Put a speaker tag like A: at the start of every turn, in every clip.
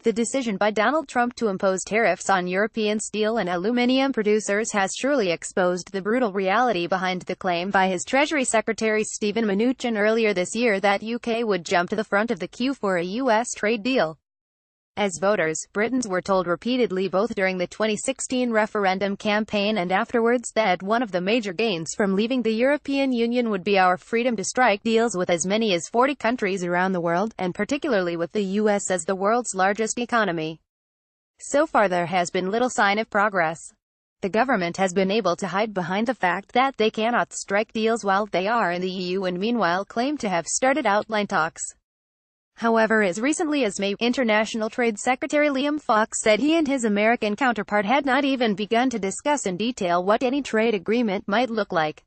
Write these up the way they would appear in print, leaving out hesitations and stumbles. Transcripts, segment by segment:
A: The decision by Donald Trump to impose tariffs on European steel and aluminum producers has surely exposed the brutal reality behind the claim by his Treasury Secretary Stephen Mnuchin earlier this year that UK would jump to the front of the queue for a US trade deal. As voters, Britons were told repeatedly both during the 2016 referendum campaign and afterwards that one of the major gains from leaving the European Union would be our freedom to strike deals with as many as 40 countries around the world, and particularly with the US as the world's largest economy. So far there has been little sign of progress. The government has been able to hide behind the fact that they cannot strike deals while they are in the EU and meanwhile claim to have started outline talks. However, as recently as May, International Trade Secretary Liam Fox said he and his American counterpart had not even begun to discuss in detail what any trade agreement might look like.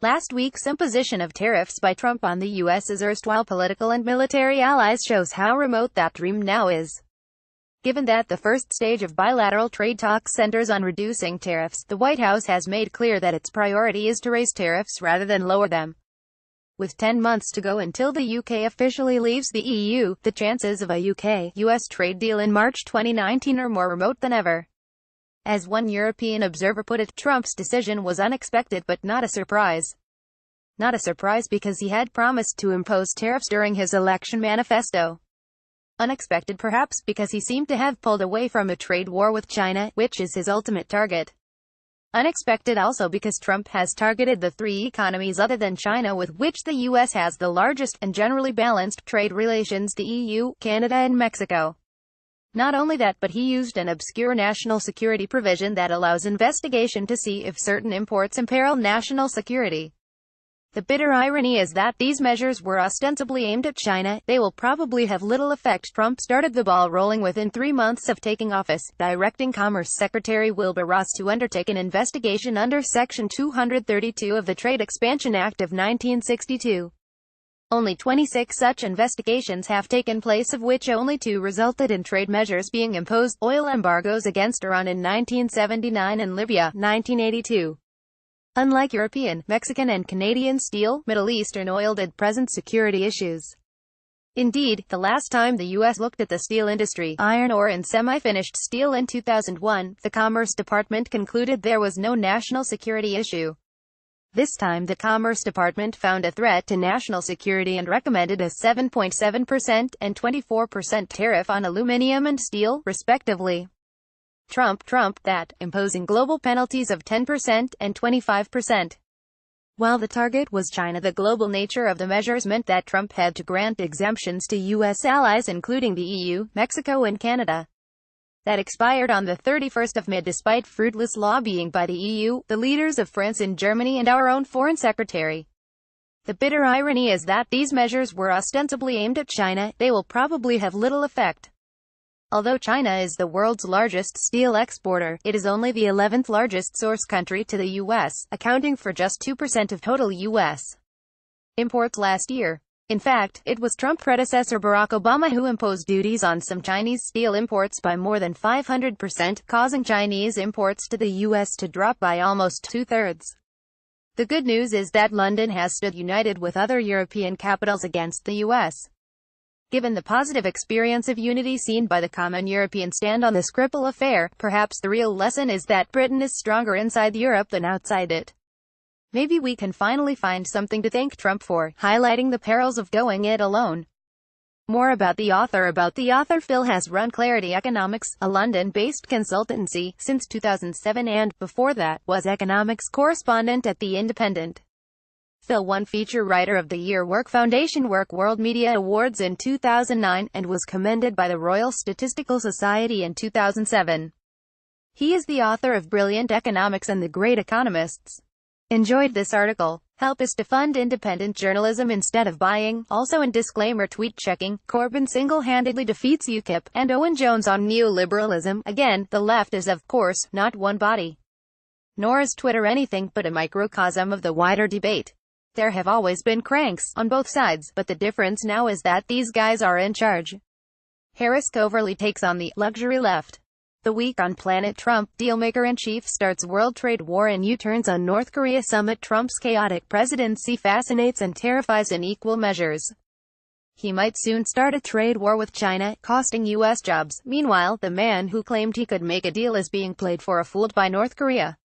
A: Last week's imposition of tariffs by Trump on the U.S.'s erstwhile political and military allies shows how remote that dream now is. Given that the first stage of bilateral trade talks centers on reducing tariffs, the White House has made clear that its priority is to raise tariffs rather than lower them. With 10 months to go until the UK officially leaves the EU, the chances of a UK-US trade deal in March 2019 are more remote than ever. As one European observer put it, Trump's decision was unexpected but not a surprise. Not a surprise because he had promised to impose tariffs during his election manifesto. Unexpected perhaps because he seemed to have pulled away from a trade war with China, which is his ultimate target. Unexpected also because Trump has targeted the three economies other than China with which the U.S. has the largest and generally balanced trade relations: the EU, Canada and Mexico. Not only that, but he used an obscure national security provision that allows investigation to see if certain imports imperil national security. The bitter irony is that these measures were ostensibly aimed at China. They will probably have little effect. Trump started the ball rolling within 3 months of taking office, directing Commerce Secretary Wilbur Ross to undertake an investigation under Section 232 of the Trade Expansion Act of 1962. Only 26 such investigations have taken place, of which only 2 resulted in trade measures being imposed: oil embargoes against Iran in 1979 and Libya, 1982. Unlike European, Mexican and Canadian steel, Middle Eastern oil did present security issues. Indeed, the last time the U.S. looked at the steel industry, iron ore and semi-finished steel, in 2001, the Commerce Department concluded there was no national security issue. This time the Commerce Department found a threat to national security and recommended a 7.7% and 24% tariff on aluminum and steel, respectively. Trump that, imposing global penalties of 10% and 25%. While the target was China, the global nature of the measures meant that Trump had to grant exemptions to U.S. allies including the EU, Mexico and Canada. That expired on the 31st of May despite fruitless lobbying by the EU, the leaders of France and Germany and our own Foreign Secretary. The bitter irony is that these measures were ostensibly aimed at China. They will probably have little effect. Although China is the world's largest steel exporter, it is only the 11th largest source country to the U.S., accounting for just 2% of total U.S. imports last year. In fact, it was Trump predecessor Barack Obama who imposed duties on some Chinese steel imports by more than 500%, causing Chinese imports to the U.S. to drop by almost 2/3. The good news is that London has stood united with other European capitals against the U.S. Given the positive experience of unity seen by the common European stand on the Skripal affair, perhaps the real lesson is that Britain is stronger inside Europe than outside it. Maybe we can finally find something to thank Trump for, highlighting the perils of going it alone. More about the author. Phil has run Clarity Economics, a London-based consultancy, since 2007 and, before that, was economics correspondent at The Independent. Phil won Feature Writer of the Year Work Foundation Work World Media Awards in 2009, and was commended by the Royal Statistical Society in 2007. He is the author of Brilliant Economics and The Great Economists. Enjoyed this article? Help us to fund independent journalism instead of buying. Also in disclaimer: tweet checking, Corbyn single-handedly defeats UKIP, and Owen Jones on neoliberalism. Again, the left is of course not one body. Nor is Twitter anything but a microcosm of the wider debate. There have always been cranks on both sides, but the difference now is that these guys are in charge. Harris covertly takes on the luxury left. The week on Planet Trump, dealmaker-in-chief starts world trade war and U-turns on North Korea summit. Trump's chaotic presidency fascinates and terrifies in equal measures. He might soon start a trade war with China, costing U.S. jobs. Meanwhile, the man who claimed he could make a deal is being played for a fool by North Korea.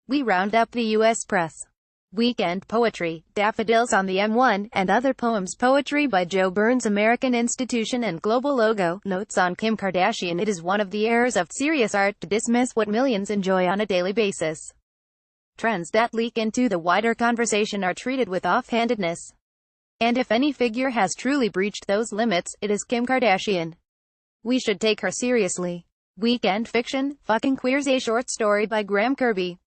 A: We round up the U.S. press. Weekend poetry, Daffodils on the M1, and other poems. Poetry by Joe Burns. American Institution and Global Logo. Notes on Kim Kardashian. It is one of the errors of serious art to dismiss what millions enjoy on a daily basis. Trends that leak into the wider conversation are treated with offhandedness. And if any figure has truly breached those limits, it is Kim Kardashian. We should take her seriously. Weekend fiction, Fucking Queers, a short story by Graham Kirby.